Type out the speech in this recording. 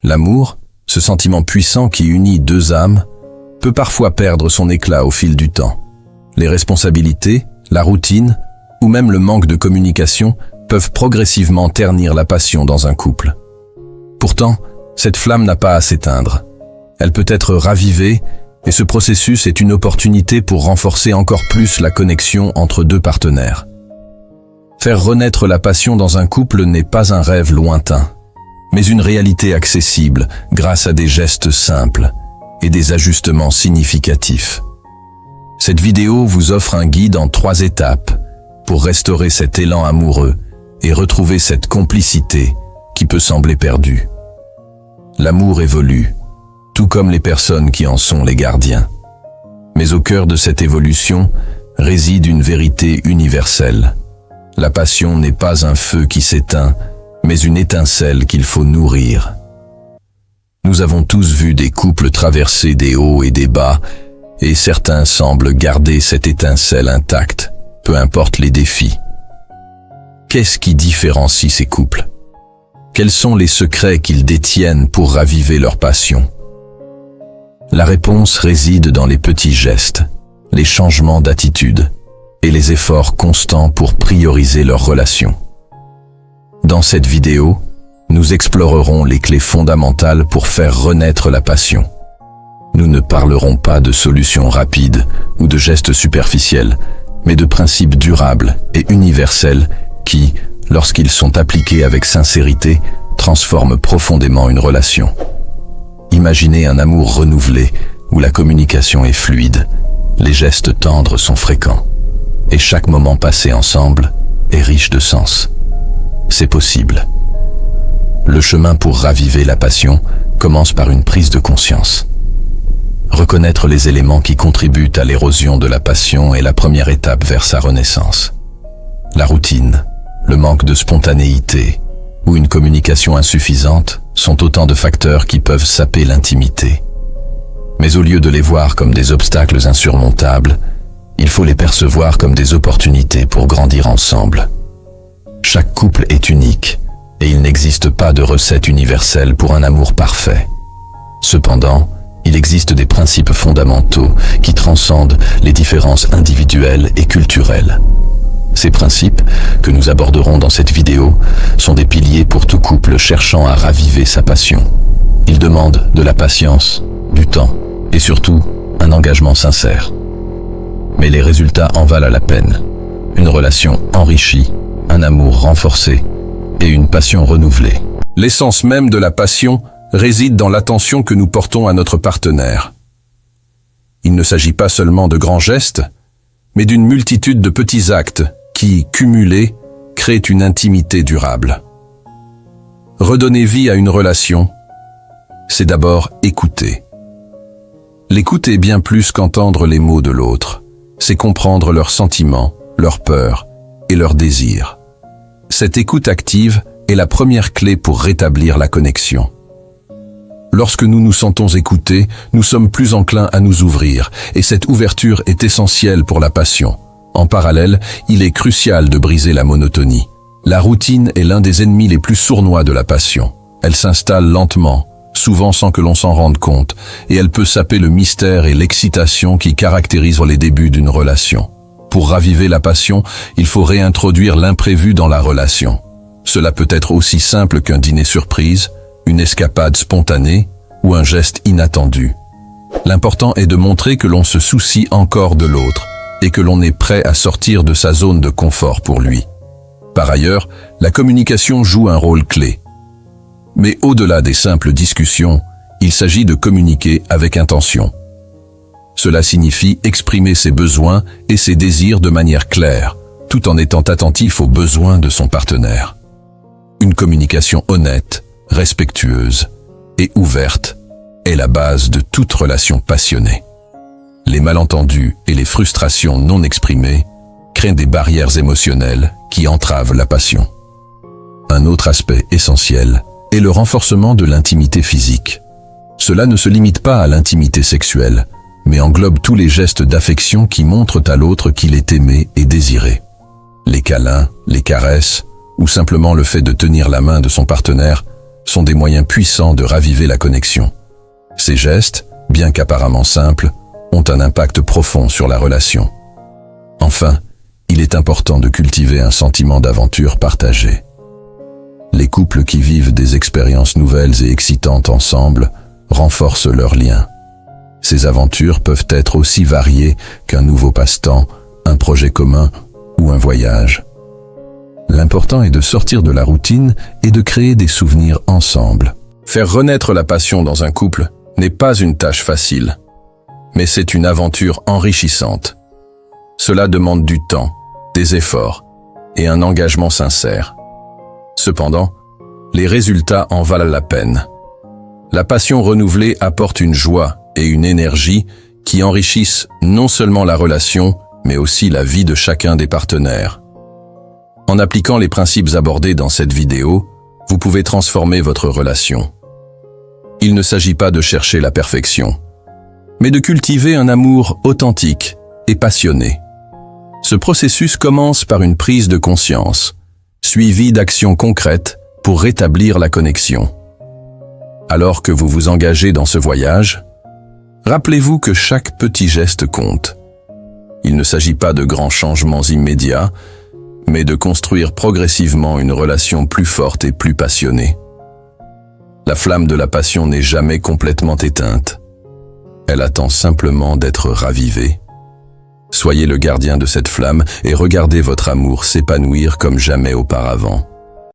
L'amour, ce sentiment puissant qui unit deux âmes, peut parfois perdre son éclat au fil du temps. Les responsabilités, la routine, ou même le manque de communication peuvent progressivement ternir la passion dans un couple. Pourtant, cette flamme n'a pas à s'éteindre. Elle peut être ravivée, et ce processus est une opportunité pour renforcer encore plus la connexion entre deux partenaires. Faire renaître la passion dans un couple n'est pas un rêve lointain, mais une réalité accessible grâce à des gestes simples et des ajustements significatifs. Cette vidéo vous offre un guide en 3 étapes pour restaurer cet élan amoureux et retrouver cette complicité qui peut sembler perdue. L'amour évolue, tout comme les personnes qui en sont les gardiens. Mais au cœur de cette évolution réside une vérité universelle. La passion n'est pas un feu qui s'éteint, mais une étincelle qu'il faut nourrir. Nous avons tous vu des couples traverser des hauts et des bas, et certains semblent garder cette étincelle intacte, peu importe les défis. Qu'est-ce qui différencie ces couples? Quels sont les secrets qu'ils détiennent pour raviver leur passion? La réponse réside dans les petits gestes, les changements d'attitude et les efforts constants pour prioriser leur relation. Dans cette vidéo, nous explorerons les clés fondamentales pour faire renaître la passion. Nous ne parlerons pas de solutions rapides ou de gestes superficiels, mais de principes durables et universels qui, lorsqu'ils sont appliqués avec sincérité, transforment profondément une relation. Imaginez un amour renouvelé où la communication est fluide, les gestes tendres sont fréquents, et chaque moment passé ensemble est riche de sens. C'est possible. Le chemin pour raviver la passion commence par une prise de conscience. Reconnaître les éléments qui contribuent à l'érosion de la passion est la première étape vers sa renaissance. La routine, le manque de spontanéité ou une communication insuffisante sont autant de facteurs qui peuvent saper l'intimité. Mais au lieu de les voir comme des obstacles insurmontables, il faut les percevoir comme des opportunités pour grandir ensemble. Chaque couple est unique, et il n'existe pas de recette universelle pour un amour parfait. Cependant, il existe des principes fondamentaux qui transcendent les différences individuelles et culturelles. Ces principes, que nous aborderons dans cette vidéo, sont des piliers pour tout couple cherchant à raviver sa passion. Ils demandent de la patience, du temps, et surtout, un engagement sincère. Mais les résultats en valent la peine. Une relation enrichie, un amour renforcé et une passion renouvelée. L'essence même de la passion réside dans l'attention que nous portons à notre partenaire. Il ne s'agit pas seulement de grands gestes, mais d'une multitude de petits actes qui, cumulés, créent une intimité durable. Redonner vie à une relation, c'est d'abord écouter. L'écoute est bien plus qu'entendre les mots de l'autre. C'est comprendre leurs sentiments, leurs peurs et leurs désirs. Cette écoute active est la première clé pour rétablir la connexion. Lorsque nous nous sentons écoutés, nous sommes plus enclins à nous ouvrir, et cette ouverture est essentielle pour la passion. En parallèle, il est crucial de briser la monotonie. La routine est l'un des ennemis les plus sournois de la passion. Elle s'installe lentement, souvent sans que l'on s'en rende compte, et elle peut saper le mystère et l'excitation qui caractérisent les débuts d'une relation. Pour raviver la passion, il faut réintroduire l'imprévu dans la relation. Cela peut être aussi simple qu'un dîner surprise, une escapade spontanée ou un geste inattendu. L'important est de montrer que l'on se soucie encore de l'autre et que l'on est prêt à sortir de sa zone de confort pour lui. Par ailleurs, la communication joue un rôle clé. Mais au-delà des simples discussions, il s'agit de communiquer avec intention. Cela signifie exprimer ses besoins et ses désirs de manière claire, tout en étant attentif aux besoins de son partenaire. Une communication honnête, respectueuse et ouverte est la base de toute relation passionnée. Les malentendus et les frustrations non exprimées créent des barrières émotionnelles qui entravent la passion. Un autre aspect essentiel est le renforcement de l'intimité physique. Cela ne se limite pas à l'intimité sexuelle, mais englobe tous les gestes d'affection qui montrent à l'autre qu'il est aimé et désiré. Les câlins, les caresses, ou simplement le fait de tenir la main de son partenaire sont des moyens puissants de raviver la connexion. Ces gestes, bien qu'apparemment simples, ont un impact profond sur la relation. Enfin, il est important de cultiver un sentiment d'aventure partagée. Les couples qui vivent des expériences nouvelles et excitantes ensemble renforcent leurs liens. Ces aventures peuvent être aussi variées qu'un nouveau passe-temps, un projet commun ou un voyage. L'important est de sortir de la routine et de créer des souvenirs ensemble. Faire renaître la passion dans un couple n'est pas une tâche facile, mais c'est une aventure enrichissante. Cela demande du temps, des efforts et un engagement sincère. Cependant, les résultats en valent la peine. La passion renouvelée apporte une joie et une énergie qui enrichissent non seulement la relation, mais aussi la vie de chacun des partenaires. En appliquant les principes abordés dans cette vidéo, vous pouvez transformer votre relation. Il ne s'agit pas de chercher la perfection, mais de cultiver un amour authentique et passionné. Ce processus commence par une prise de conscience, suivie d'actions concrètes pour rétablir la connexion. Alors que vous vous engagez dans ce voyage, rappelez-vous que chaque petit geste compte. Il ne s'agit pas de grands changements immédiats, mais de construire progressivement une relation plus forte et plus passionnée. La flamme de la passion n'est jamais complètement éteinte. Elle attend simplement d'être ravivée. Soyez le gardien de cette flamme et regardez votre amour s'épanouir comme jamais auparavant.